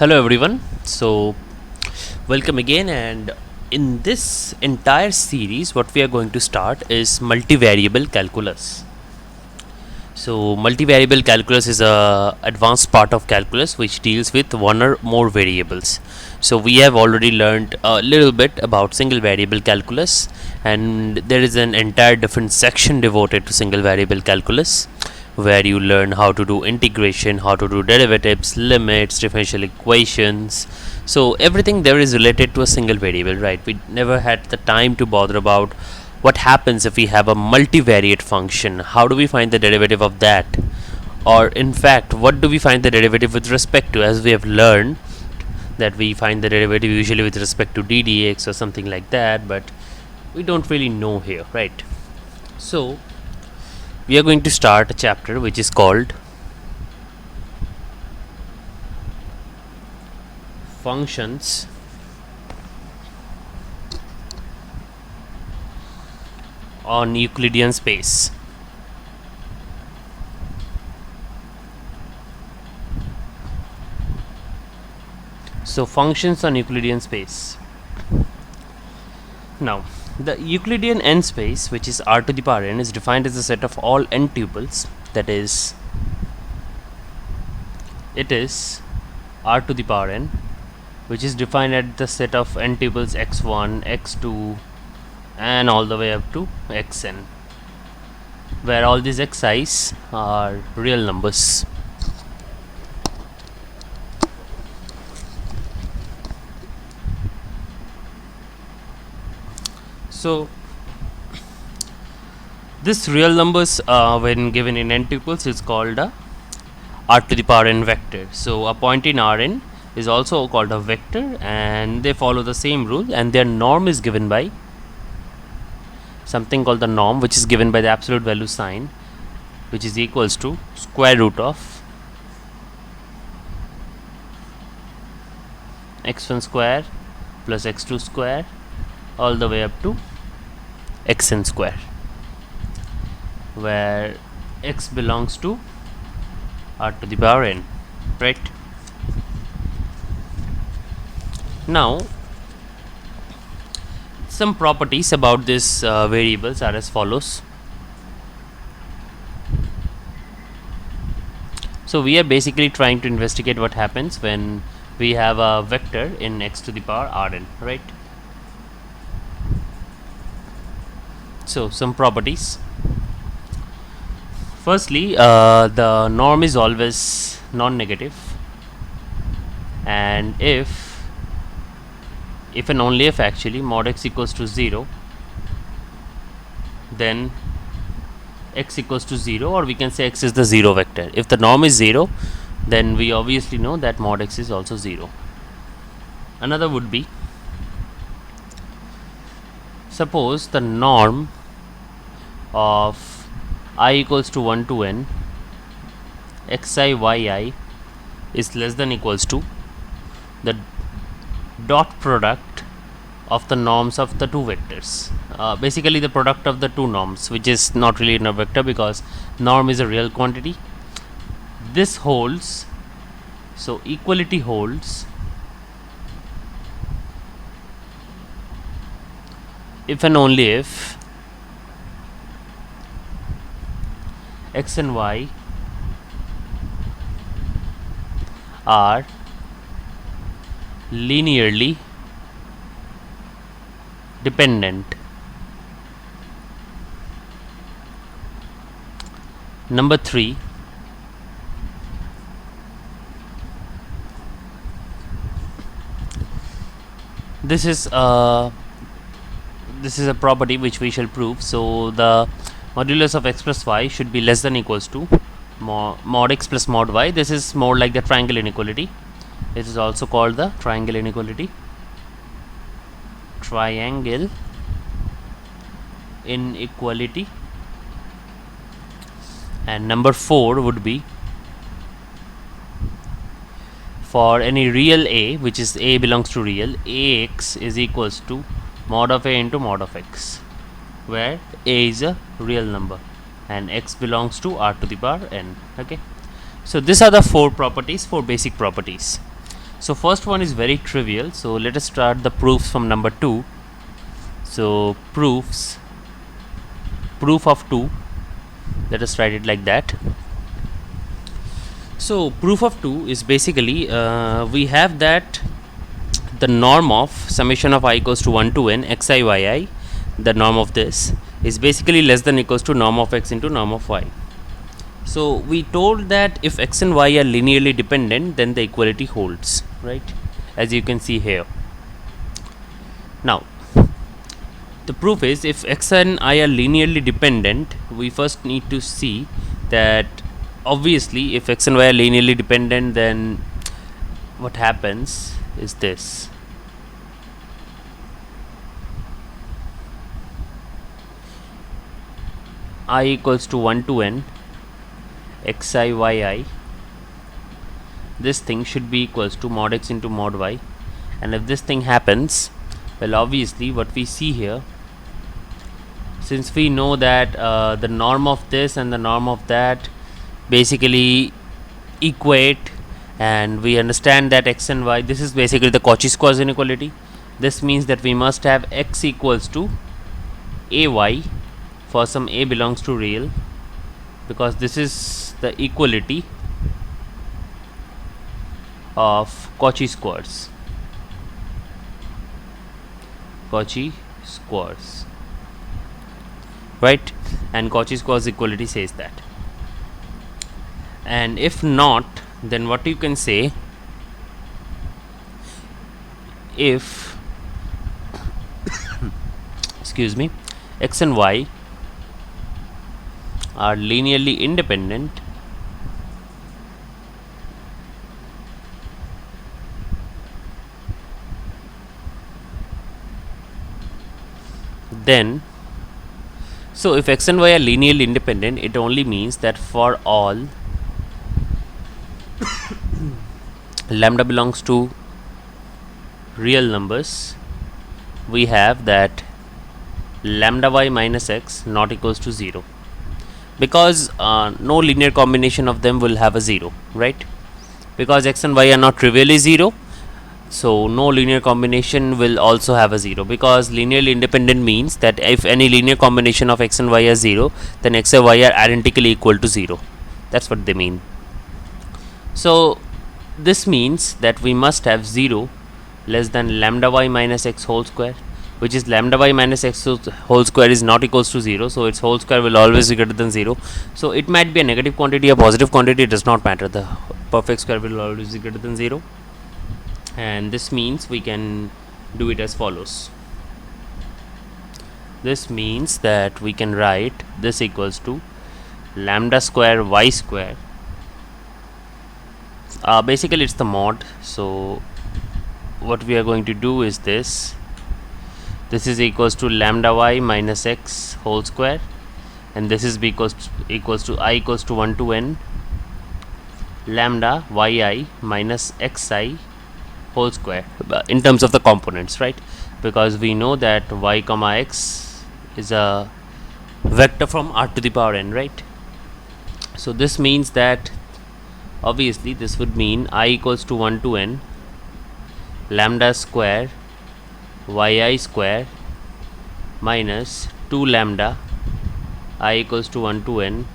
Hello everyone. Welcome again, and in this entire series what we are going to start is multivariable calculus. So multivariable calculus is a advanced part of calculus which deals with one or more variables. So we have already learned a little bit about single variable calculus, and there is an entire different section devoted to single variable calculus where you learn how to do integration, how to do derivatives, limits, differential equations. So everything there is related to a single variable, right? We never had the time to bother about what happens if we have a multivariate function. How do we find the derivative of that? Or in fact, what do we find the derivative with respect to? As we have learned that we find the derivative usually with respect to ddx or something like that, but we don't really know here, right? So we are going to start a chapter which is called functions on Euclidean space. So functions on Euclidean space. Now, the Euclidean n space, which is R to the power n, is defined as a set of all n tuples, that is, it is R to the power n, which is defined at the set of n tuples x1, x2, and all the way up to xn, where all these xi's are real numbers. So this real numbers, when given in n tuples, is called a R to the power n vector. So a point in Rn is also called a vector, and they follow the same rule, and their norm is given by something called the norm, which is given by the absolute value sign, which is equals to square root of x1 square plus x2 square all the way up to xn square, where x belongs to R to the power n, right? Now, some properties about this variables are as follows. So we are basically trying to investigate what happens when we have a vector in x to the power Rn, right? So some properties. Firstly, the norm is always non-negative, and if and only if actually mod x equals to 0, then x equals to 0, or we can say x is the 0 vector. If the norm is 0, then we obviously know that mod x is also 0. Another would be, suppose the norm of I equals to 1 to n xi yi is less than equals to the dot product of the norms of the two vectors. Basically the product of the two norms, which is not really in a vector because norm is a real quantity. This holds, so equality holds if and only if x and y are linearly dependent. Number 3, this is a property which we shall prove. So the modulus of x plus y should be less than equals to mod x plus mod y. This is more like the triangle inequality. It is also called the triangle inequality. Triangle inequality. And number 4 would be, for any real a, which is a belongs to real, ax is equals to mod of a into mod of x, where a is a real number and x belongs to R to the power n. Okay, so these are the four basic properties. So first one is very trivial, so let us start the proofs from number 2. So proof of 2, let us write it like that. So proof of 2 is basically we have that the norm of summation of I equals to 1 to n xi yi, the norm of this is basically less than equals to norm of x into norm of y. So we told that if x and y are linearly dependent, then the equality holds, right, as you can see here. Now the proof is, if x and I are linearly dependent, we first need to see that obviously if x and y are linearly dependent, then what happens is this. I equals to 1 to n xi yi, this thing should be equals to mod x into mod y, and if this thing happens, well, obviously what we see here, since we know that the norm of this and the norm of that basically equate, and we understand that x and y, this is basically the Cauchy Scwarz inequality. This means that we must have x equals to ay for some a belongs to real, because this is the equality of Cauchy Scwarz. Cauchy Scwarz, right? And Cauchy Scwarz equality says that. And if not, then what you can say, if excuse me, x and y are linearly independent, then, so if x and y are linearly independent, it only means that for all lambda belongs to real numbers, we have that lambda y minus x not equals to 0, because no linear combination of them will have a 0, right? Because x and y are not trivially 0, so no linear combination will also have a 0, because linearly independent means that if any linear combination of x and y are 0, then x and y are identically equal to 0. That's what they mean. So this means that we must have 0 less than lambda y minus x whole square, which is lambda y minus x whole square is not equals to 0, so its whole square will always be greater than 0. So it might be a negative quantity, a positive quantity, it does not matter, the perfect square will always be greater than 0. And this means we can do it as follows. This means that we can write this equals to lambda square y square, basically it's the mod. So what we are going to do is this is equals to lambda y minus x whole square, and this is equals to I equals to 1 to n lambda yi minus xi whole square in terms of the components, right? Because we know that y comma x is a vector from r to the power n, right? So this means that obviously this would mean I equals to 1 to n lambda square yi square minus 2 lambda I equals to 1 to n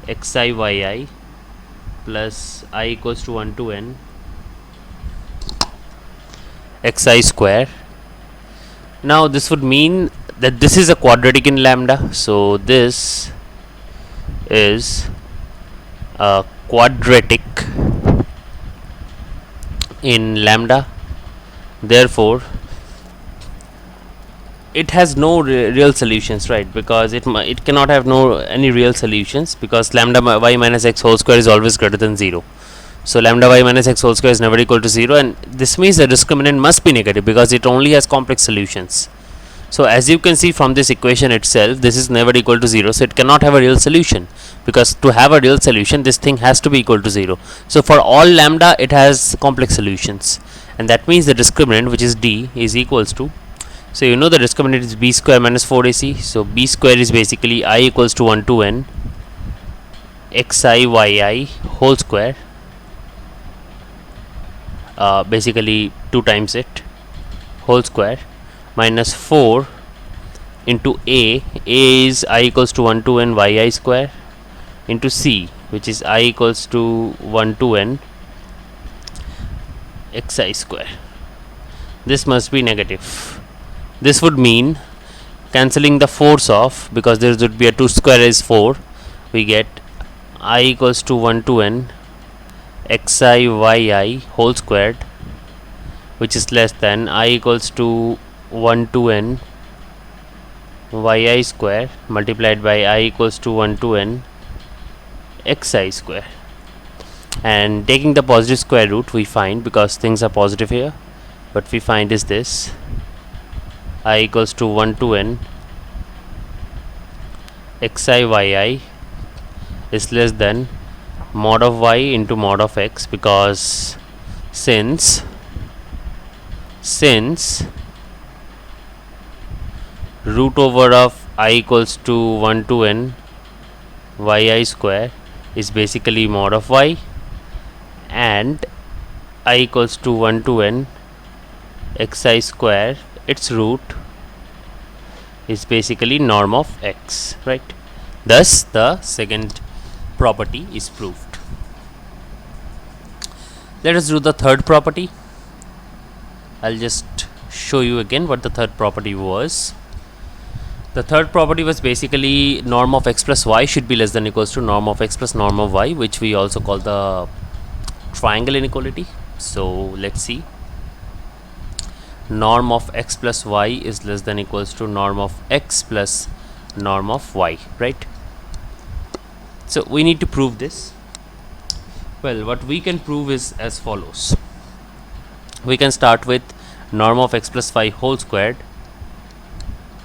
xi yi plus I equals to 1 to n xi square. Now this would mean that this is a quadratic in lambda, so this is a quadratic in lambda, therefore it has no real solutions, right? Because it cannot have any real solutions, because lambda y minus x whole square is always greater than 0. So lambda y minus x whole square is never equal to 0, and this means the discriminant must be negative because it only has complex solutions. So as you can see from this equation itself, this is never equal to 0, so it cannot have a real solution, because to have a real solution this thing has to be equal to 0. So for all lambda it has complex solutions, and that means the discriminant, which is d, is equals to, so you know the discriminant is b square minus 4ac, so b square is basically I equals to 1 to n xi yi whole square basically 2 times it whole square minus 4 into a is I equals to 1 to n yi square into c, which is I equals to 1 to n xi square. This must be negative. This would mean cancelling the 4's off, because there would be a 2 square is 4, we get I equals to 1 to n xi yi whole squared, which is less than I equals to 1 to n yi square multiplied by I equals to 1 to n xi square. And taking the positive square root, we find, because things are positive here, what we find is this: I equals to 1 to n xi yi is less than mod of y into mod of x, because since root over of I equals to 1 to n yi square is basically mod of y, and I equals to 1 to n xi square, its root is basically norm of x, right? Thus the second property is proved. Let us do the third property. I'll just show you again what the third property was. The third property was basically norm of x plus y should be less than or equals to norm of x plus norm of y, which we also call the triangle inequality. So let's see. Norm of x plus y is less than or equals to norm of x plus norm of y, right? So we need to prove this. Well, what we can prove is as follows. We can start with norm of x plus y whole squared,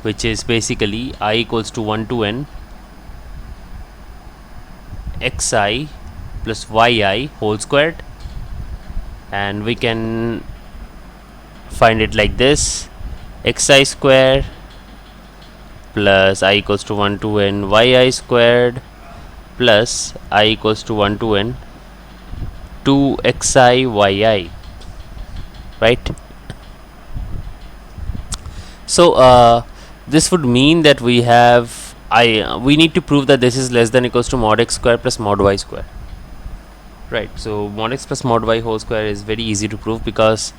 which is basically I equals to 1 to n xi plus yi whole squared, and we can find it like this: xi square plus I equals to 1 to n yi squared plus I equals to 1 to n 2 xi yi, right? So this would mean that we have we need to prove that this is less than or equals to mod x square plus mod y square, right? So mod x plus mod y whole square is very easy to prove, because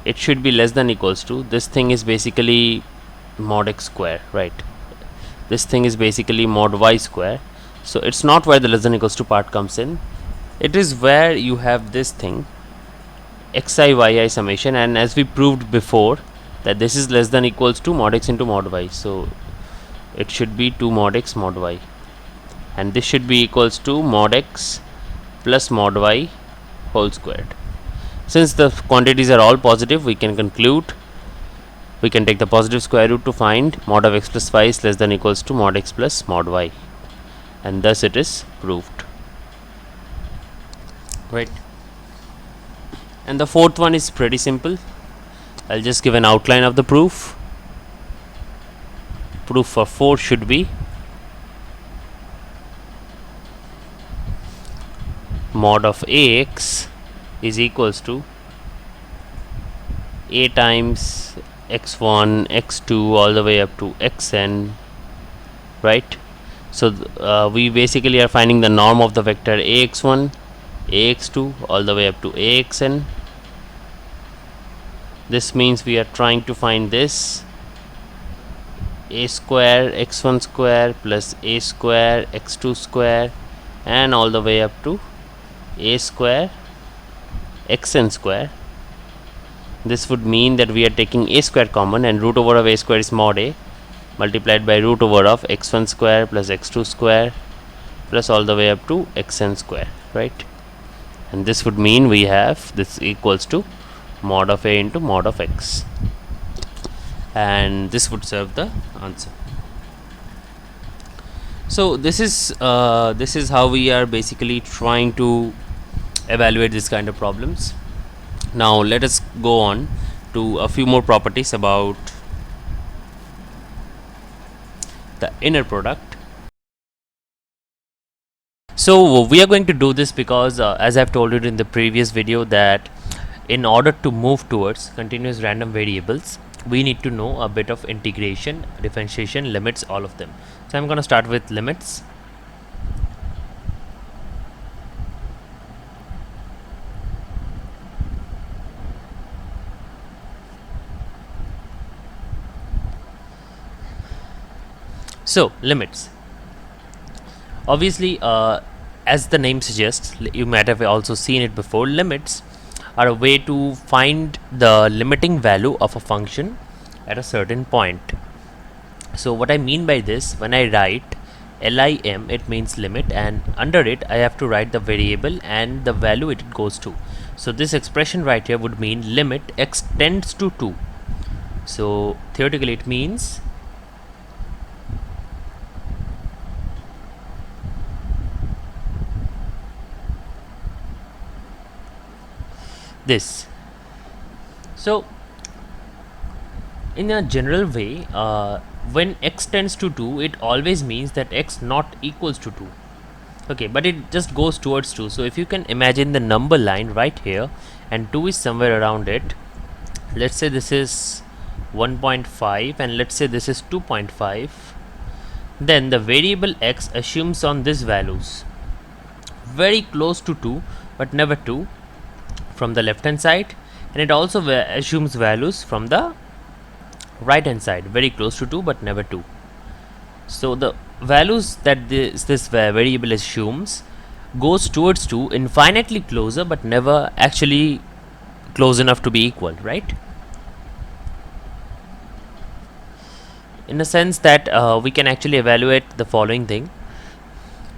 it should be less than or equals to, this thing is basically mod x square, right? This thing is basically mod y square. So it's not where the less than or equals to part comes in, it is where you have this thing xi yi summation, and as we proved before that this is less than or equals to mod x into mod y, so it should be 2 mod x mod y, and this should be equals to mod x plus mod y whole squared. Since the quantities are all positive, we can conclude, we can take the positive square root to find mod of x plus y is less than or equals to mod x plus mod y, and thus it is proved, right? And the fourth one is pretty simple. I'll just give an outline of the proof. Proof for 4 should be mod of ax is equals to a times x1 x2 all the way up to xn, right? So we basically are finding the norm of the vector ax1 ax2 all the way up to axn. This means we are trying to find this a square x1 square plus a square x2 square and all the way up to a square xn square. This would mean that we are taking a square common, and root over of a square is mod a multiplied by root over of x1 square plus x2 square plus all the way up to xn square, right? And this would mean we have this equals to mod of a into mod of x, and this would serve the answer. So this is how we are basically trying to evaluate this kind of problems. Now let us go on to a few more properties about the inner product. So we are going to do this because as I've told you in the previous video that in order to move towards continuous random variables, we need to know a bit of integration, differentiation, limits, all of them. So I'm going to start with limits. So limits, obviously, as the name suggests, you might have also seen it before, limits are a way to find the limiting value of a function at a certain point. So what I mean by this, when I write lim, it means limit, and under it I have to write the variable and the value it goes to. So this expression right here would mean limit x tends to 2. So theoretically it means this. So in a general way, when x tends to 2, it always means that x not equals to 2. Okay, but it just goes towards 2. So if you can imagine the number line right here and 2 is somewhere around it, let's say this is 1.5 and let's say this is 2.5, then the variable x assumes on these values very close to 2 but never 2 from the left hand side, and it also assumes values from the right hand side very close to 2 but never 2. So the values that this variable assumes goes towards 2 infinitely closer but never actually close enough to be equal, right? In a sense that we can actually evaluate the following thing.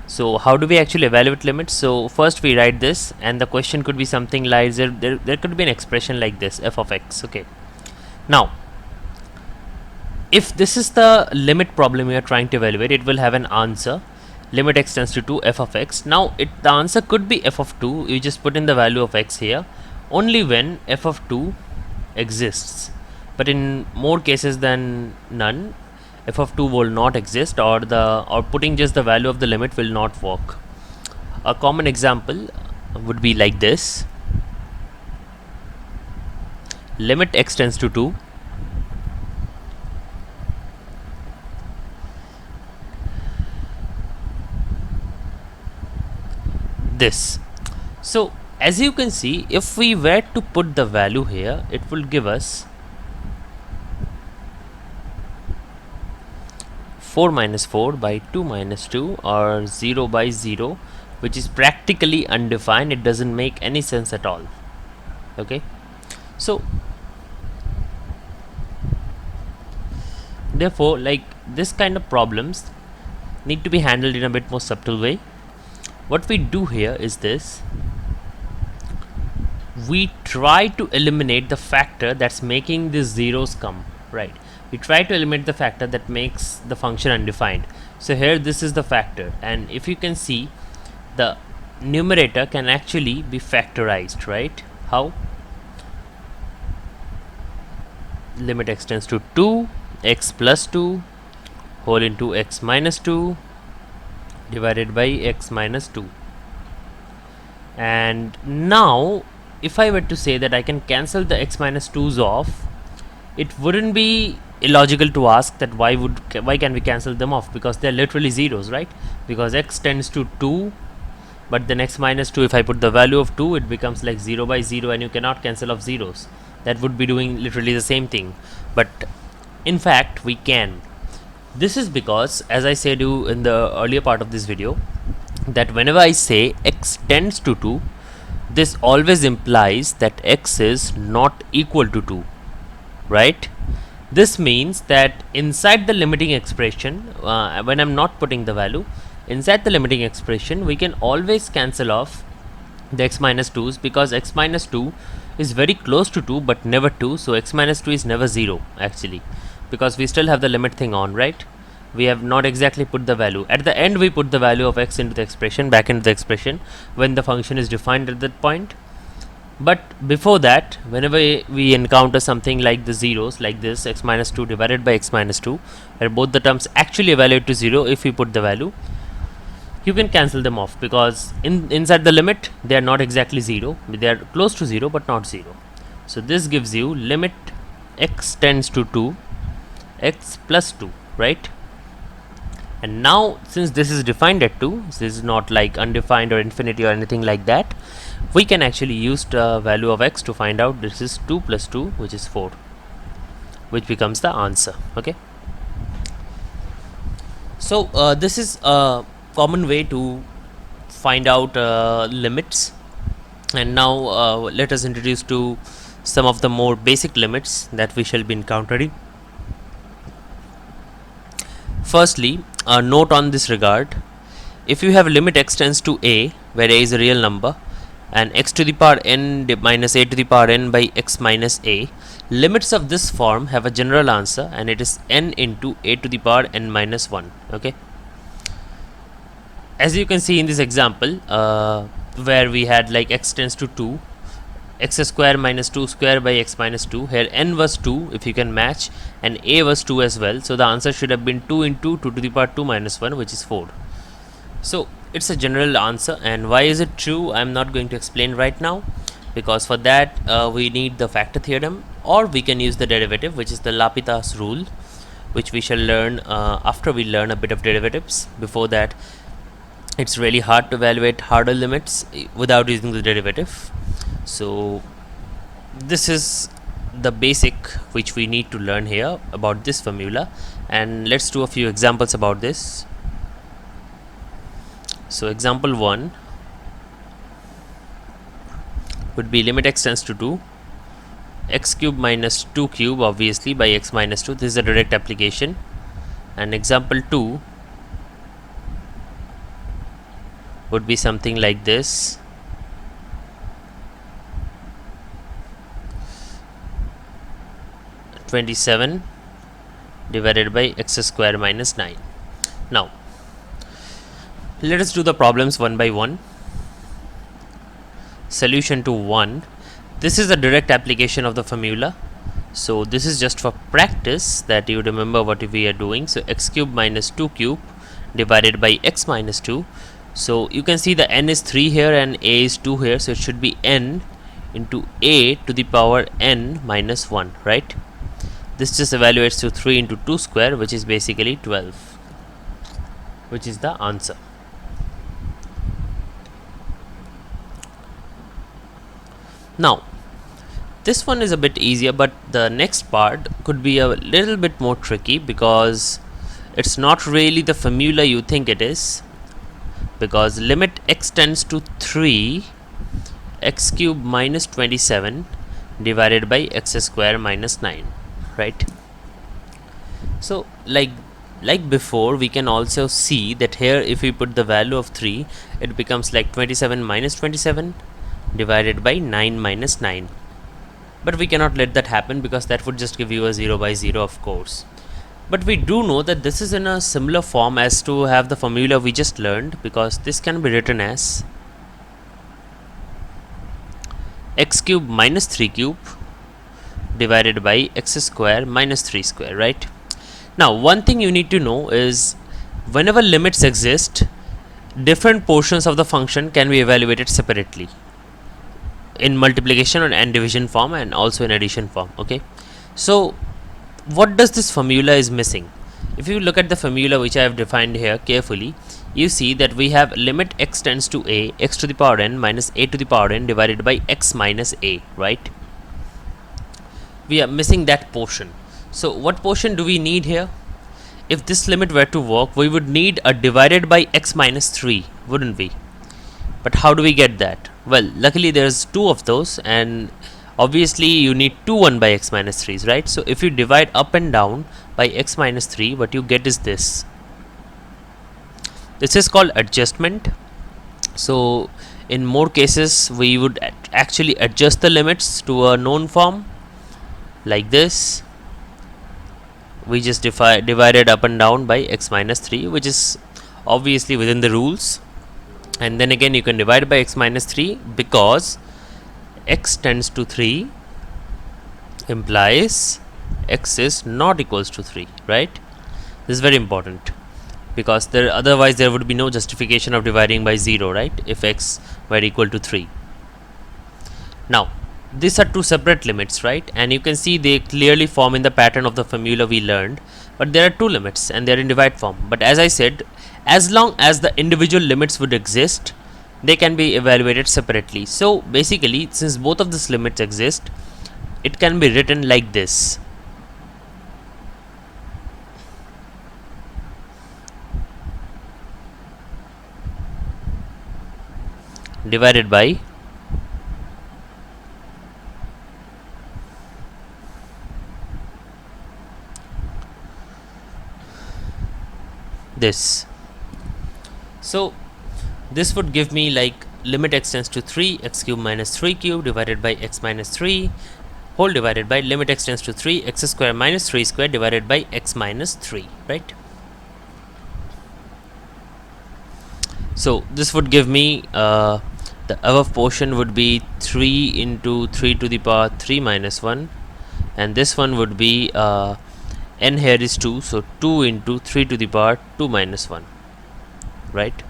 So how do we actually evaluate limits? So first we write this, and the question could be something like there could be an expression like this, f of x. Okay, now if this is the limit problem we are trying to evaluate, it will have an answer, limit x tends to 2 f of x. Now the answer could be f of 2. You just put in the value of x here only when f of 2 exists, but in more cases than none, f of 2 will not exist, or putting just the value of the limit will not work. A common example would be like this: limit x tends to 2 this. So as you can see, if we were to put the value here, it will give us 4 minus 4 by 2 minus 2, or 0 by 0, which is practically undefined. It doesn't make any sense at all. Okay, so therefore, like, this kind of problems need to be handled in a bit more subtle way. What we do here is this: we try to eliminate the factor that's making these zeros come, right? We try to eliminate the factor that makes the function undefined. So here this is the factor, and if you can see, the numerator can actually be factorized, right? How? Limit x tends to 2, x plus 2 whole into x minus 2 divided by x minus 2. And now if I were to say that I can cancel the x minus 2's off, it wouldn't be illogical to ask that why can we cancel them off, because they're literally zeros, right? Because x tends to 2, but then x minus 2, if I put the value of 2, it becomes like 0 by 0, and you cannot cancel off zeros. That would be doing literally the same thing, but in fact we can. This is because, as I said you in the earlier part of this video, that whenever I say x tends to 2, this always implies that x is not equal to 2, right? This means that inside the limiting expression, when I'm not putting the value, inside the limiting expression, we can always cancel off the x minus 2's, because x minus 2 is very close to 2 but never 2. So x minus 2 is never 0 actually, because we still have the limit thing on, right? We have not exactly put the value. At the end we put the value of x into the expression, back into the expression, when the function is defined at that point. But before that, whenever we encounter something like the zeros, like this, x minus 2 divided by x minus 2, where both the terms actually evaluate to 0 if we put the value, you can cancel them off, because inside the limit they are not exactly 0, they are close to 0 but not 0. So this gives you limit x tends to 2 x plus 2, right? And now since this is defined at 2, this is not like undefined or infinity or anything like that, we can actually use the value of x to find out this is 2 plus 2, which is 4, which becomes the answer. Okay, so this is a common way to find out limits. And now let us introduce to some of the more basic limits that we shall be encountering. Firstly, a note on this regard: if you have limit x tends to a, where a is a real number, and x to the power n minus a to the power n by x minus a, limits of this form have a general answer, and it is n into a to the power n minus 1. Okay, as you can see in this example, where we had like x tends to 2, x square minus 2 square by x minus 2. Here n was 2, if you can match, and a was 2 as well. So the answer should have been 2 into 2 to the power 2 minus 1, which is 4. So it's a general answer. And why is it true, I'm not going to explain right now, because for that we need the factor theorem, or we can use the derivative, which is the L'Hopital's rule, which we shall learn after we learn a bit of derivatives. Before that, it's really hard to evaluate harder limits without using the derivative. So this is the basic which we need to learn here about this formula, and let's do a few examples about this. So example 1 would be limit x tends to 2 x cube minus 2 cube, obviously, by x minus 2. This is a direct application. And example 2 would be something like this: 27 divided by x square minus 9. Now let us do the problems one by one. Solution to 1. This is a direct application of the formula, so this is just for practice that you remember what we are doing. So x cube minus 2 cube divided by x minus 2. So you can see the n is 3 here and a is 2 here, so it should be n into a to the power n minus 1, right? This just evaluates to 3 into 2 square, which is basically 12, which is the answer. Now this one is a bit easier, but the next part could be a little bit more tricky, because it's not really the formula you think it is. Because limit x tends to 3 x cube minus 27 divided by x square minus 9, right? So like before, we can also see that here if we put the value of 3, it becomes like 27 minus 27 divided by 9 minus 9. But we cannot let that happen, because that would just give you a 0 by 0, of course. But we do know that this is in a similar form as to have the formula we just learned, because this can be written as x cube minus 3 cube divided by x square minus 3 square, right? Now one thing you need to know is, whenever limits exist, different portions of the function can be evaluated separately in multiplication and division form, and also in addition form. Okay, so what does this formula is missing? If you look at the formula which I have defined here carefully, you see that we have limit x tends to a, x to the power n minus a to the power n divided by x minus a, right? We are missing that portion. So what portion do we need here? If this limit were to work, we would need a divided by x minus 3, wouldn't we? But how do we get that? Well, luckily there's two of those, and obviously you need two 1 by x minus 3's, right? So if you divide up and down by x minus 3, what you get is this. This is called adjustment. So in more cases, we would actually adjust the limits to a known form like this. We just divided up and down by x minus 3, which is obviously within the rules. And then again you can divide by x minus 3, because x tends to 3 implies x is not equals to 3, right? This is very important. because otherwise there would be no justification of dividing by 0, right, if x were equal to 3. Now these are two separate limits, right, and you can see they clearly form in the pattern of the formula we learned, but there are two limits and they are in divide form. But as I said, as long as the individual limits would exist, they can be evaluated separately. So basically, since both of these limits exist, it can be written like this: divided by this. So this would give me like limit x tends to 3 x cube minus 3 cube divided by x minus 3 whole divided by limit x tends to 3 x square minus 3 square divided by x minus 3, right? So this would give me the above portion would be 3 into 3 to the power 3 minus 1, and this one would be n here is 2, so 2 into 3 to the power 2 minus 1, right?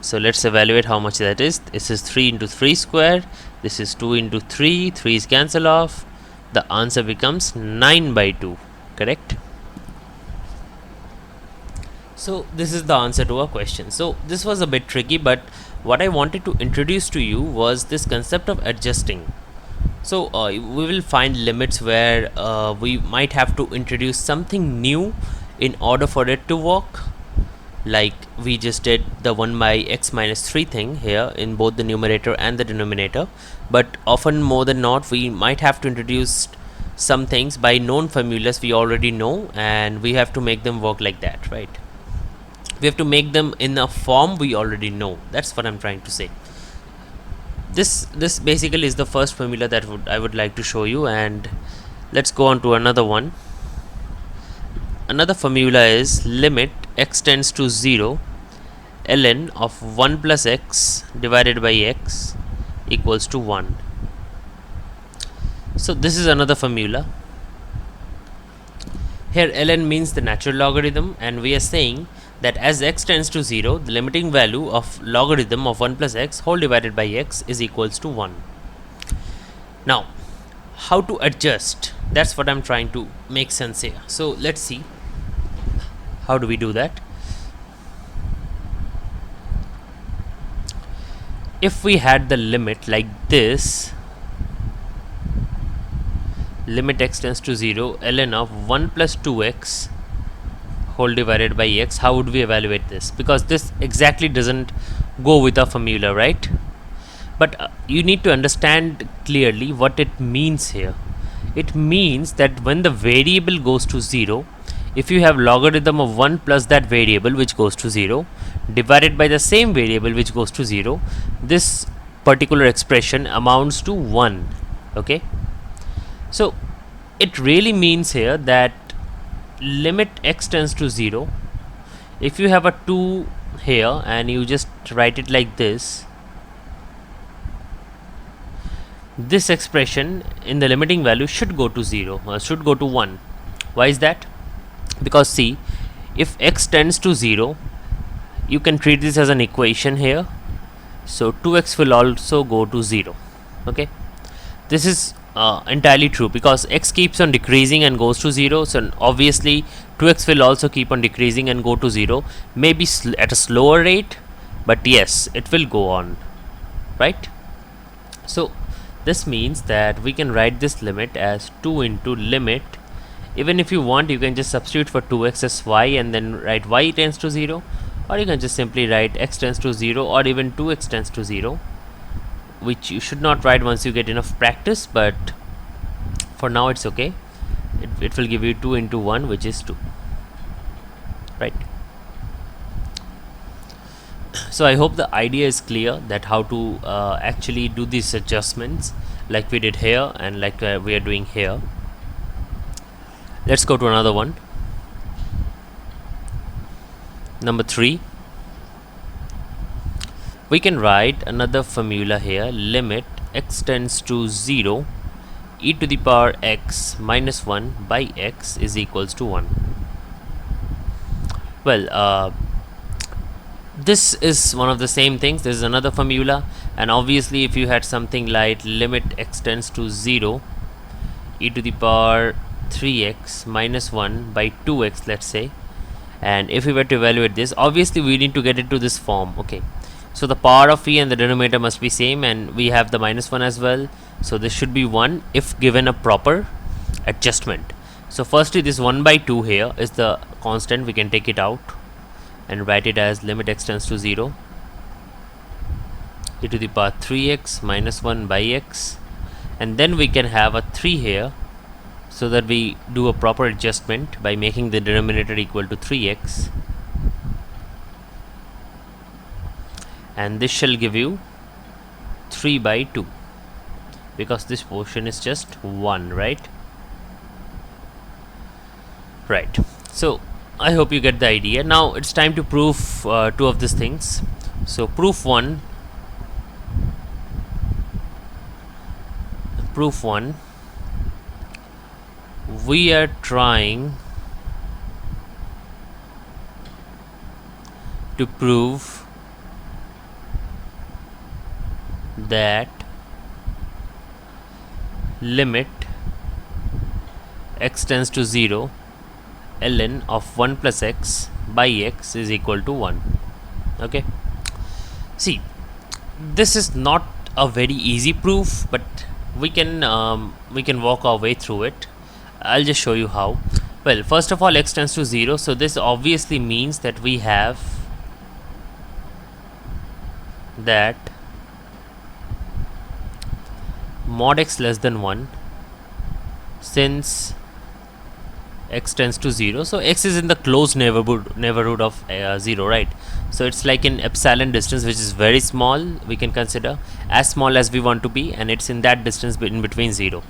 So let's evaluate how much that is. This is 3 into 3 square, this is 2 into 3, 3's cancel off, the answer becomes 9 by 2, correct? So this is the answer to our question. So this was a bit tricky, but what I wanted to introduce to you was this concept of adjusting. So we will find limits where we might have to introduce something new in order for it to work, like we just did the 1 by x minus 3 thing here in both the numerator and the denominator. But often more than not, we might have to introduce some things by known formulas we already know, and we have to make them work like that, right? We have to make them in a form we already know. That's what I'm trying to say. This basically is the first formula that I would like to show you, and let's go on to another one. Another formula is limit x tends to 0 ln of 1 plus x divided by x equals to 1. So this is another formula. Here ln means the natural logarithm, and we are saying that as x tends to 0, the limiting value of logarithm of 1 plus x whole divided by x is equals to 1. Now, how to adjust? That's what I'm trying to make sense here. So let's see. How do we do that? If we had the limit like this, limit x tends to 0 ln of 1 plus 2x whole divided by x, how would we evaluate this? Because this exactly doesn't go with our formula, right? But you need to understand clearly what it means here. It means that when the variable goes to 0, if you have logarithm of 1 plus that variable which goes to 0 divided by the same variable which goes to 0, this particular expression amounts to 1. Okay, so it really means here that limit x tends to 0, if you have a 2 here and you just write it like this, this expression in the limiting value should go to 0 or should go to 1. Why is that? Because see, if x tends to 0, you can treat this as an equation here, so 2x will also go to 0. Okay, this is entirely true because x keeps on decreasing and goes to 0, so obviously 2x will also keep on decreasing and go to 0, maybe at a slower rate, but yes, it will go on, right? So this means that we can write this limit as 2 into limit. Even if you want, you can just substitute for 2x as y and then write y tends to 0, or you can just simply write x tends to 0 or even 2x tends to 0, which you should not write once you get enough practice, but for now it's okay. It will give you 2 into 1, which is 2, right? So I hope the idea is clear that how to actually do these adjustments like we did here and like we are doing here. Let's go to another one. Number 3. We can write another formula here, limit x tends to 0 e to the power x minus 1 by x is equals to 1. Well, this is one of the same things. This is another formula, and obviously if you had something like limit x tends to 0 e to the power 3x minus 1 by 2x, let's say, and if we were to evaluate this, obviously we need to get it to this form. Okay, so the power of e and the denominator must be same, and we have the minus 1 as well, so this should be 1 if given a proper adjustment. So firstly, this 1 by 2 here is the constant. We can take it out and write it as limit x tends to 0 e to the power 3x minus 1 by x, and then we can have a 3 here, so that we do a proper adjustment by making the denominator equal to 3x, and this shall give you 3 by 2 because this portion is just 1, right? Right. So I hope you get the idea. Now it's time to prove two of these things. So proof 1, we are trying to prove that limit x tends to 0 ln of 1 plus x by x is equal to 1. Okay, see, this is not a very easy proof, but we can walk our way through it. I'll just show you how. Well, first of all, x tends to 0, so this obviously means that we have that mod x less than 1, since x tends to 0, so x is in the close neighborhood of 0, right? So it's like an epsilon distance, which is very small. We can consider as small as we want to be, and it's in that distance in between 0.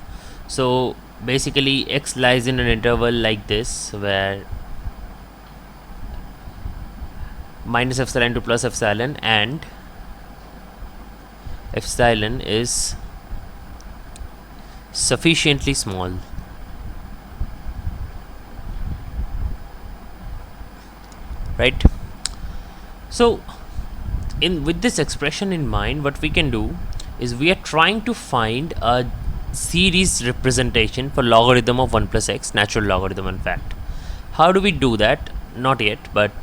So basically x lies in an interval like this, where minus epsilon to plus epsilon, and epsilon is sufficiently small. Right? So with this expression in mind, what we can do is we are trying to find a series representation for logarithm of 1 plus x, natural logarithm in fact. How do we do that? Not yet, but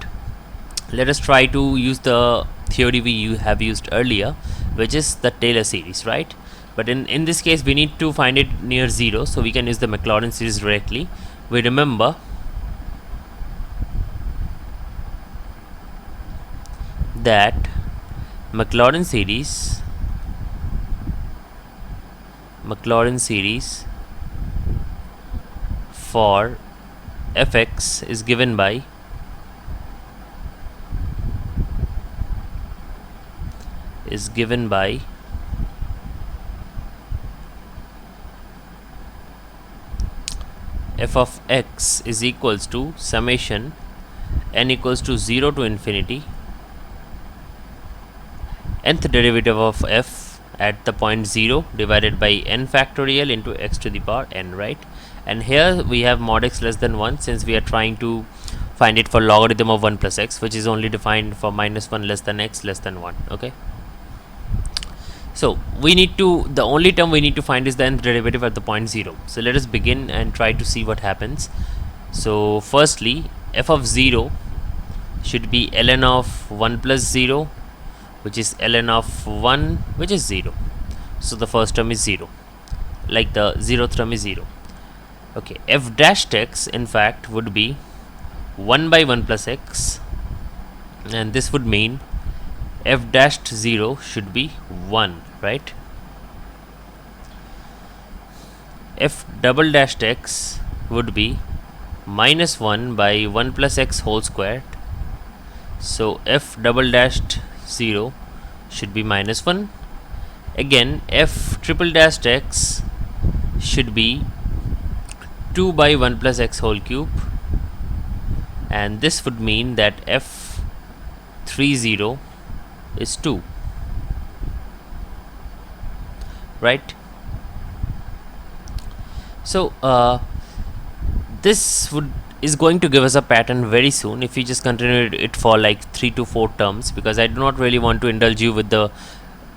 let us try to use the theory we have used earlier, which is the Taylor series, right? But in this case we need to find it near 0, so we can use the Maclaurin series directly. We remember that Maclaurin series for fx is given by f of x is equals to summation n equals to 0 to infinity nth derivative of f at the point 0 divided by n factorial into x to the power n, right? And here we have mod x less than 1, since we are trying to find it for logarithm of 1 plus x, which is only defined for minus 1 less than x less than 1. Okay, so the only term we need to find is the nth derivative at the point 0. So let us begin and try to see what happens. So firstly, f of 0 should be ln of 1 plus 0, which is ln of 1, which is 0. So the first term is 0, like the 0th term is 0. Okay, f dashed x in fact would be 1 by 1 plus x, and this would mean f dashed 0 should be 1, right? F double dashed x would be minus 1 by 1 plus x whole squared. So f double dashed 0 should be minus 1. Again, f triple dashed x should be 2 by 1 plus x whole cube, and this would mean that f 30 is 2, right? So this would is going to give us a pattern very soon if we just continue it for like 3 to 4 terms, because I do not really want to indulge you with the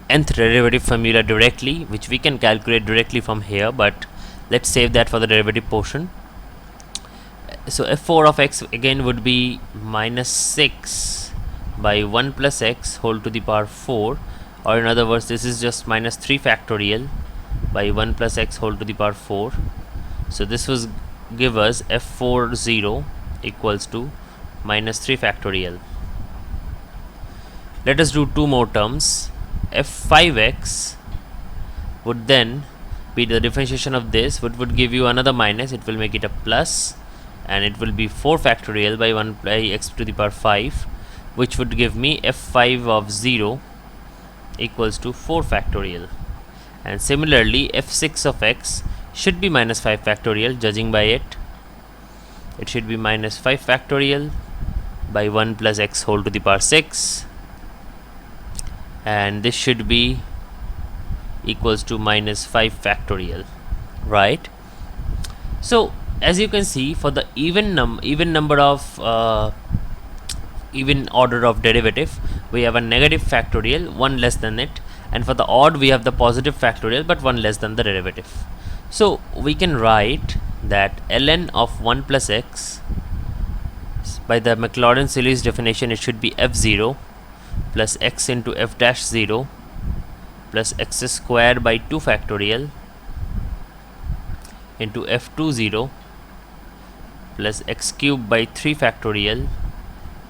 nth derivative formula directly, which we can calculate directly from here, but let's save that for the derivative portion. So f4 of x again would be minus 6 by 1 plus x whole to the power 4, or in other words this is just minus 3 factorial by 1 plus x whole to the power 4. So this was give us f40 equals to minus 3 factorial. Let us do two more terms. f5x would then be the differentiation of this, which would give you another minus, it will make it a plus, and it will be 4 factorial by 1 by x to the power 5, which would give me f5 of 0 equals to 4 factorial. And similarly f6 of x should be minus 5 factorial, judging by it. It should be minus 5 factorial by 1 plus x whole to the power 6, and this should be equals to minus 5 factorial, right? So as you can see, for the even number of even order of derivative, we have a negative factorial, one less than it, and for the odd we have the positive factorial but one less than the derivative. So we can write that ln of 1 plus x, by the Maclaurin series definition, it should be f0 plus x into f dash 0 plus x square by 2 factorial into f20 plus x cube by 3 factorial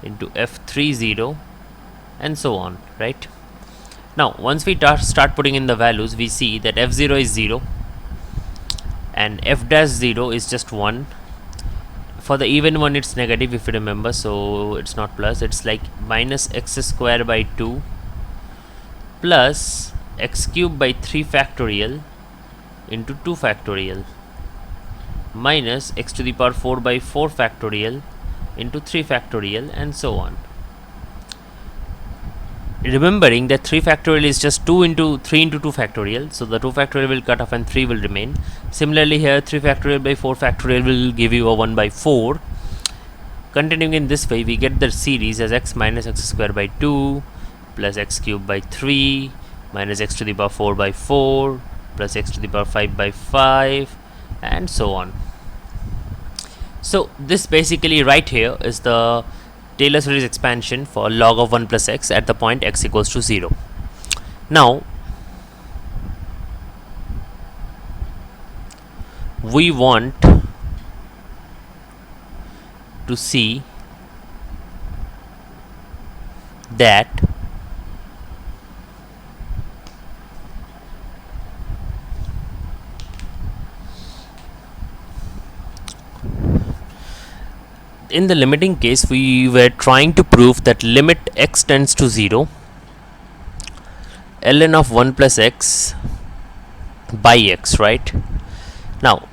into f30, and so on, right? Now once we start putting in the values, we see that f0 is 0 and f dash 0 is just 1. For the even one it's negative, if you remember, so it's not plus, it's like minus x square by 2 plus x cube by 3 factorial into 2 factorial minus x to the power 4 by 4 factorial into 3 factorial, and so on. Remembering that 3 factorial is just 3 into 2 factorial, so the 2 factorial will cut off and 3 will remain. Similarly here 3 factorial by 4 factorial will give you a 1 by 4. Continuing in this way, we get the series as x minus x square by 2 plus x cube by 3 minus x to the power 4 by 4 plus x to the power 5 by 5, and so on. So this basically right here is the Taylor series expansion for log of 1 plus x at the point x equals to 0. Now we want to see that in the limiting case, we were trying to prove that limit x tends to 0, ln of 1 plus x by x, right? Now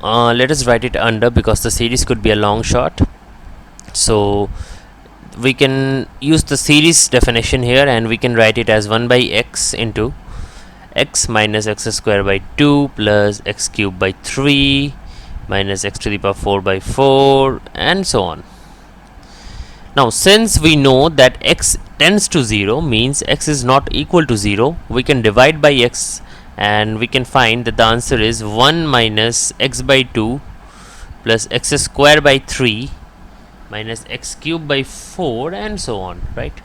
let us write it under, because the series could be a long shot, so we can use the series definition here, and we can write it as 1 by x into x minus x square by 2 plus x cube by 3 minus x to the power 4 by 4, and so on. Now since we know that x tends to 0 means x is not equal to 0, we can divide by x and we can find that the answer is 1 minus x by 2 plus x square by 3 minus x cube by 4, and so on, right?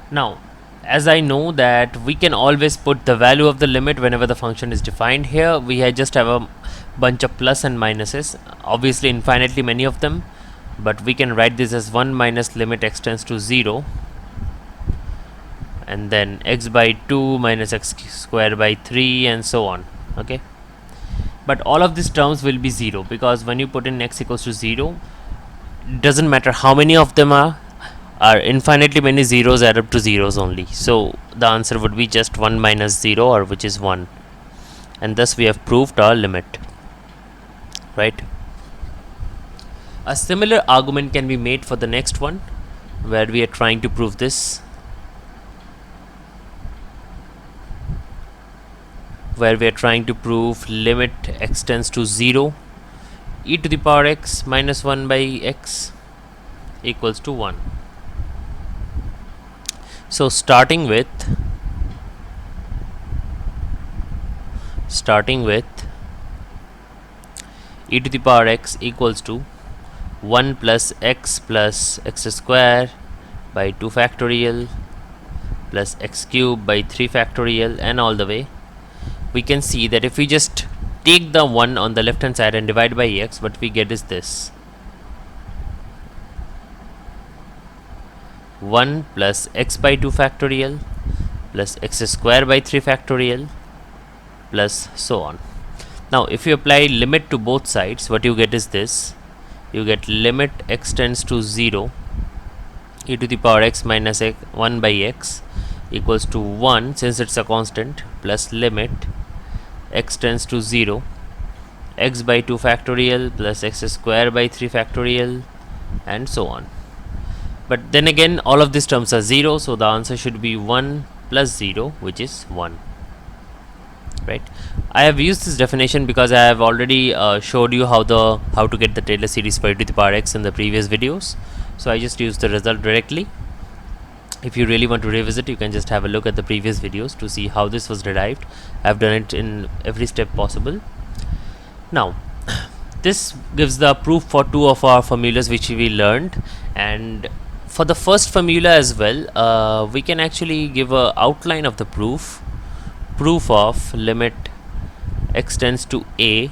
Now as I know that we can always put the value of the limit whenever the function is defined, here we just have a bunch of plus and minuses, obviously infinitely many of them, but we can write this as 1 minus limit x tends to 0, and then x by 2 minus x square by 3, and so on, okay? But all of these terms will be 0, because when you put in x equals to 0, it doesn't matter how many of them are infinitely many zeros add up to zeros only, so the answer would be just 1 minus 0, or which is 1, and thus we have proved our limit, right? A similar argument can be made for the next one, where we are trying to prove this, where we are trying to prove limit x tends to 0 e to the power x minus 1 by x equals to 1. So starting with e to the power x equals to 1 plus x square by 2 factorial plus x cube by 3 factorial and all the way, we can see that if we just take the 1 on the left hand side and divide by x, what we get is this: 1 plus x by 2 factorial plus x square by 3 factorial plus so on. Now if you apply limit to both sides, what you get is this: you get limit x tends to 0 e to the power x minus 1 by x equals to 1, since it's a constant, plus limit x tends to 0 x by 2 factorial plus x square by 3 factorial and so on. But then again, all of these terms are 0, so the answer should be 1 plus 0, which is 1. Right? I have used this definition because I have already showed you how to get the Taylor series for e to the power x in the previous videos. So I just used the result directly. If you really want to revisit, you can just have a look at the previous videos to see how this was derived. I have done it in every step possible. Now this gives the proof for two of our formulas which we learned, and for the first formula as well, we can actually give a outline of the proof of limit x tends to a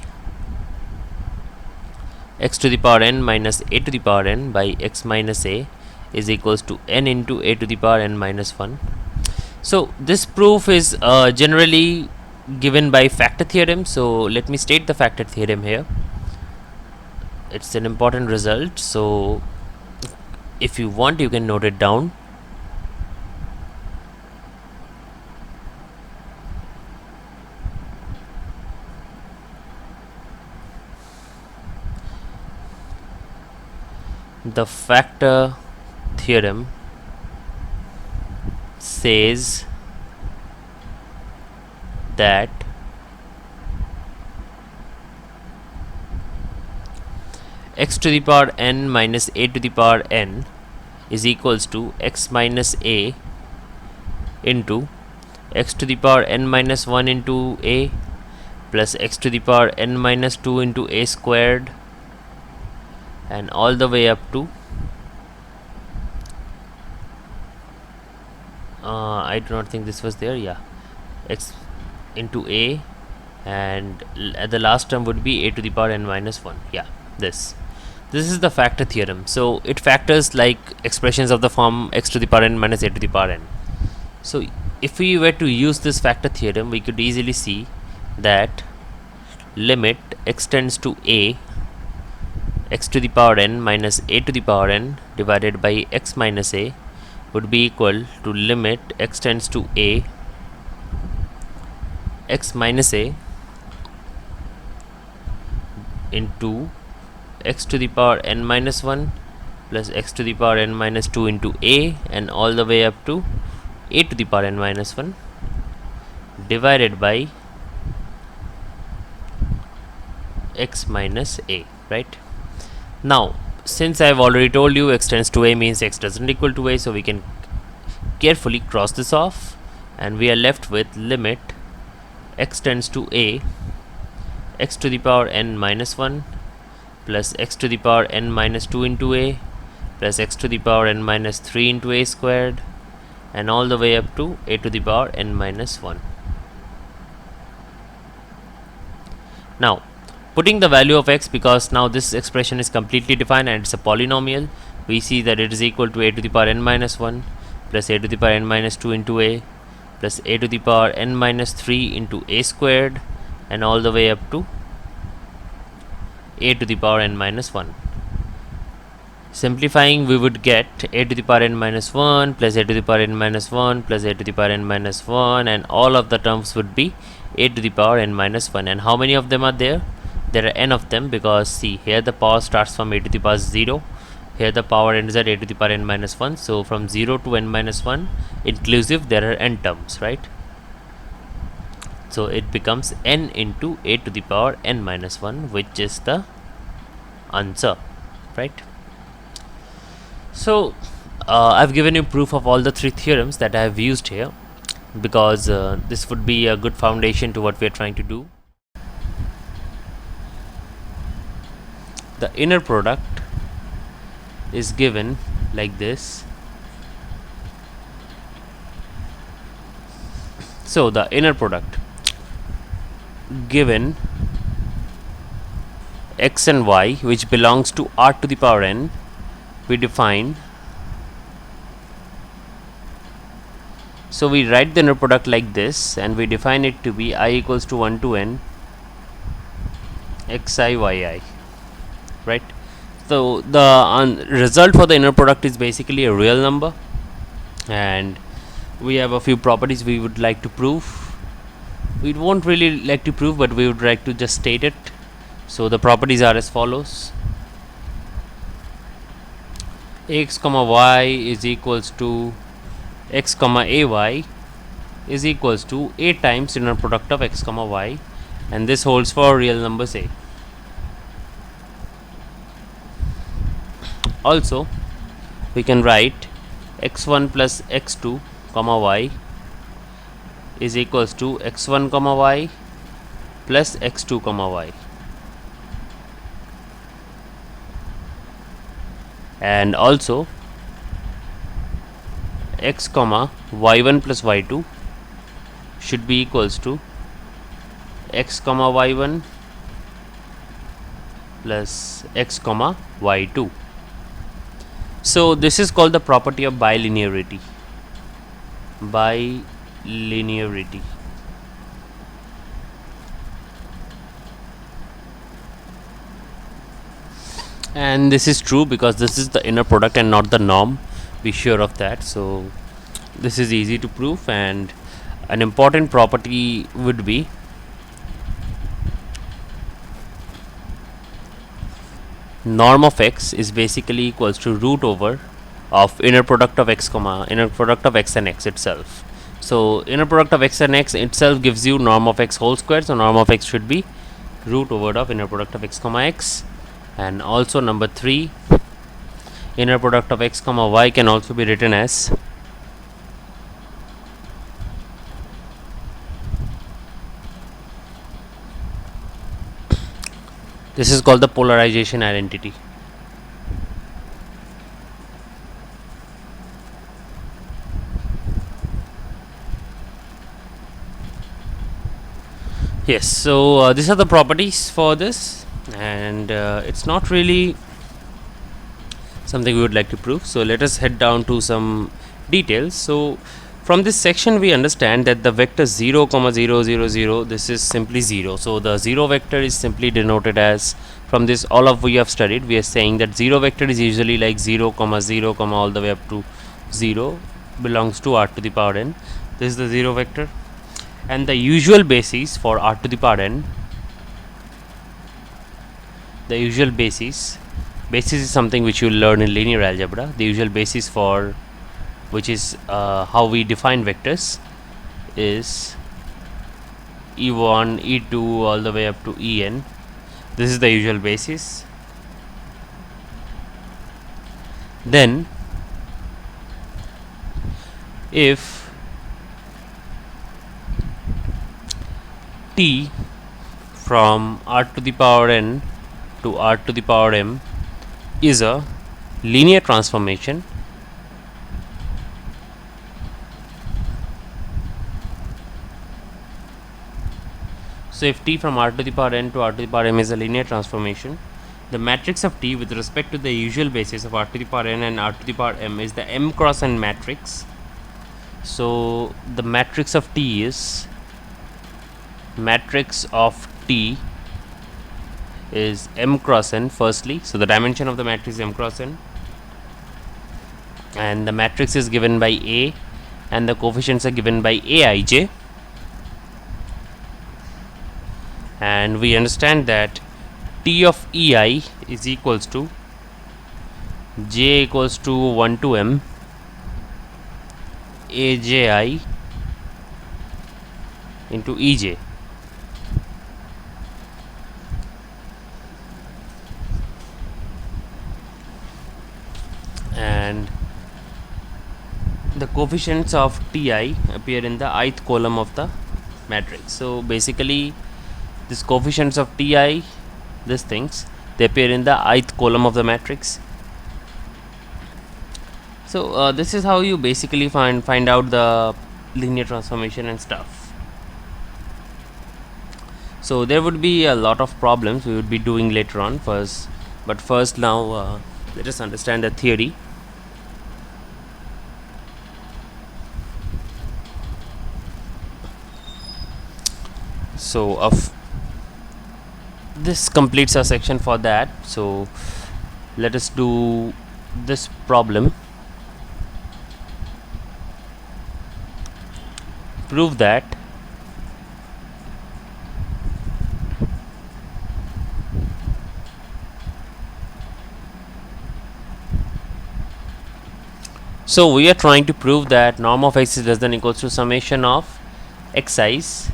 x to the power n minus a to the power n by x minus a is equals to n into a to the power n minus 1. So this proof is generally given by factor theorem. So let me state the factor theorem here. It's an important result, so if you want, you can note it down. The factor theorem says that x to the power n minus a to the power n is equals to x minus a into x to the power n minus 1 into a plus x to the power n minus 2 into a squared and all the way up to I do not think this was there, yeah, x into a, and at the last term would be a to the power n minus 1. Yeah, this is the factor theorem. So it factors like expressions of the form x to the power n minus a to the power n. So if we were to use this factor theorem, we could easily see that limit x tends to a x to the power n minus a to the power n divided by x minus a would be equal to limit x tends to a x minus a into x to the power n minus 1 plus x to the power n minus 2 into a and all the way up to a to the power n minus 1 divided by x minus a, right? Now since I have already told you x tends to a means x doesn't equal to a, so we can carefully cross this off and we are left with limit x tends to a x to the power n minus 1 plus x to the power n minus 2 into a plus x to the power n minus 3 into a squared and all the way up to a to the power n minus 1. Now putting the value of x, because now this expression is completely defined and it's a polynomial, we see that it is equal to a to the power n minus 1 plus a to the power n minus 2 into a plus a to the power n minus 3 into a squared and all the way up to a to the power n minus 1. Simplifying, we would get a to the power n minus 1 plus a to the power n minus 1 plus a to the power n minus 1, and all of the terms would be a to the power n minus 1. And how many of them are there? There are n of them, because see, here the power starts from a to the power 0, here the power ends at a to the power n minus 1, so from 0 to n minus 1 inclusive there are n terms, right? So it becomes n into a to the power n minus 1, which is the answer, right? So I've given you proof of all the three theorems that I have used here, because this would be a good foundation to what we are trying to do. The inner product is given like this. So the inner product given x and y, which belongs to r to the power n, we define. So we write the inner product like this, and we define it to be I equals to 1 to n xi yi, right? So the result for the inner product is basically a real number, and we have a few properties we would like to prove. We won't really like to prove, but we would like to just state it. So the properties are as follows: x comma y is equals to x comma ay is equals to a times inner product of x comma y, and this holds for real numbers a. Also, we can write x1 plus x2 comma y is equals to x1 comma y plus x2 comma y, and also x comma y1 plus y2 should be equals to x comma y1 plus x comma y2. So this is called the property of bilinearity. Bilinearity. And this is true because this is the inner product and not the norm. Be sure of that. So this is easy to prove, and an important property would be norm of x is basically equals to root over of inner product of x and x itself. So inner product of x and x itself gives you norm of x whole square. So norm of x should be root over of inner product of x comma x. And also number 3, inner product of x comma y can also be written as this is called the polarization identity. Yes, so these are the properties for this, and it's not really something we would like to prove. So let us head down to some details. So from this section we understand that the vector 0 comma 0 0 0, this is simply 0. So the 0 vector is simply denoted as, from this all of we have studied, we are saying that 0 vector is usually like 0 comma 0 comma all the way up to 0 belongs to r to the power n. This is the 0 vector, and the usual basis for r to the power n, the usual basis is something which you learn in linear algebra. The usual basis for which is how we define vectors is e1 e2 all the way up to en. This is the usual basis. Then if t from r to the power n to r to the power m is a linear transformation, so if t from r to the power n to r to the power m is a linear transformation, the matrix of t with respect to the usual basis of r to the power n and r to the power m is the m cross n matrix. So the matrix of t is m cross n firstly. So the dimension of the matrix is m cross n, and the matrix is given by A, and the coefficients are given by Aij. And we understand that T of Ei is equals to J equals to 1 to m Aj into Ej. coefficients of Ti appear in the ith column of the matrix. So basically these coefficients of Ti, these things, they appear in the ith column of the matrix. So this is how you basically find out the linear transformation and stuff. So there would be a lot of problems we would be doing later on first, but first now let us understand the theory. So this completes our section for that. So let us do this problem. Prove that so we are trying to prove that norm of x is less than equals to summation of xi's,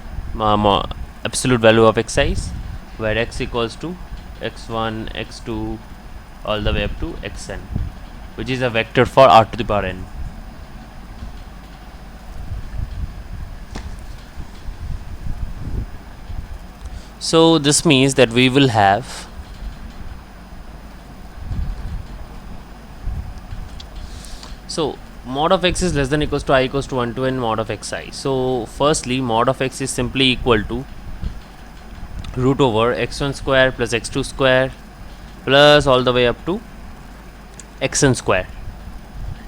absolute value of xi's, where x equals to x1, x2 all the way up to xn, which is a vector for r to the power n. So this means that we will have mod of x is less than equals to I equals to 1 to n mod of xi. So firstly, mod of x is simply equal to root over x1 square plus x2 square plus all the way up to xn square.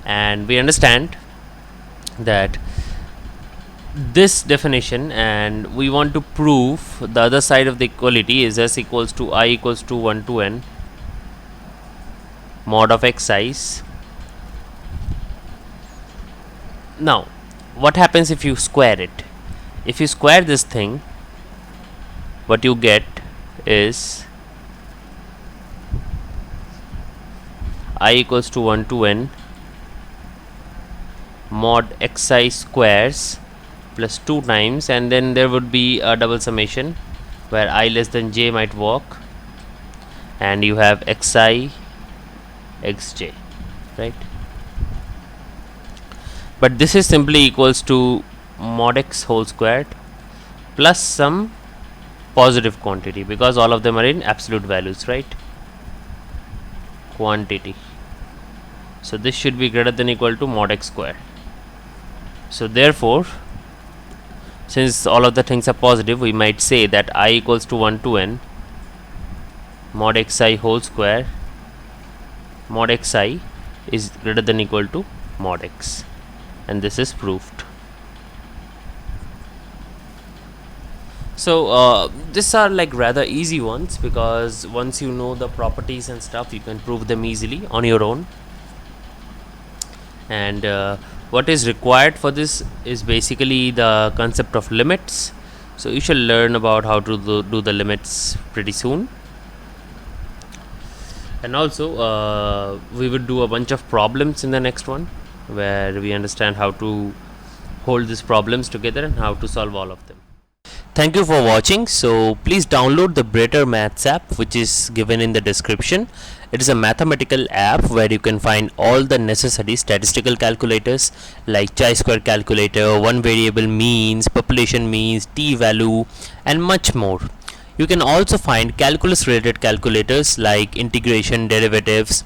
And we understand that this definition, and we want to prove the other side of the equality is s equals to I equals to 1 to n mod of xi's. Now what happens if you square it? If you square this thing, what you get is I equals to 1 to n mod xi squares plus 2 times, and then there would be a double summation where I less than j might walk, and you have xi xj, right? But this is simply equals to mod x whole squared plus some positive quantity, because all of them are in absolute values, right? Quantity. So this should be greater than equal to mod x square. So therefore, since all of the things are positive, we might say that I equals to 1 to n mod xi whole square mod xi is greater than equal to mod x, and this is proved. So these are like rather easy ones, because once you know the properties and stuff, you can prove them easily on your own. And what is required for this is basically the concept of limits. So you shall learn about how to do the limits pretty soon. And also we would do a bunch of problems in the next one, where we understand how to hold these problems together and how to solve all of them. Thank you for watching. So please download the Breatter Maths app, which is given in the description. It is a mathematical app where you can find all the necessary statistical calculators like chi-square calculator, one variable means, population means, t-value, and much more. You can also find calculus related calculators like integration, derivatives.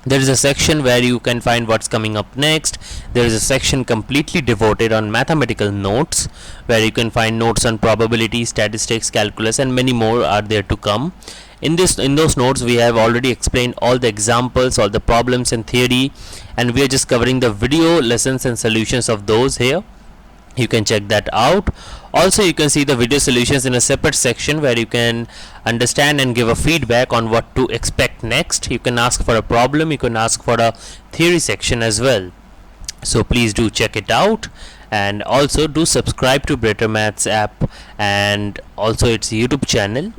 There is a section where you can find what's coming up next. There is a section completely devoted on mathematical notes, where you can find notes on probability, statistics, calculus, and many more are there to come. In those notes, we have already explained all the examples, all the problems and theory, and we are just covering the video lessons and solutions of those here. You can check that out. Also, you can see the video solutions in a separate section where you can understand and give a feedback on what to expect next. You can ask for a problem, you can ask for a theory section as well. So please do check it out, and also do subscribe to Breatter Maths app and also its YouTube channel.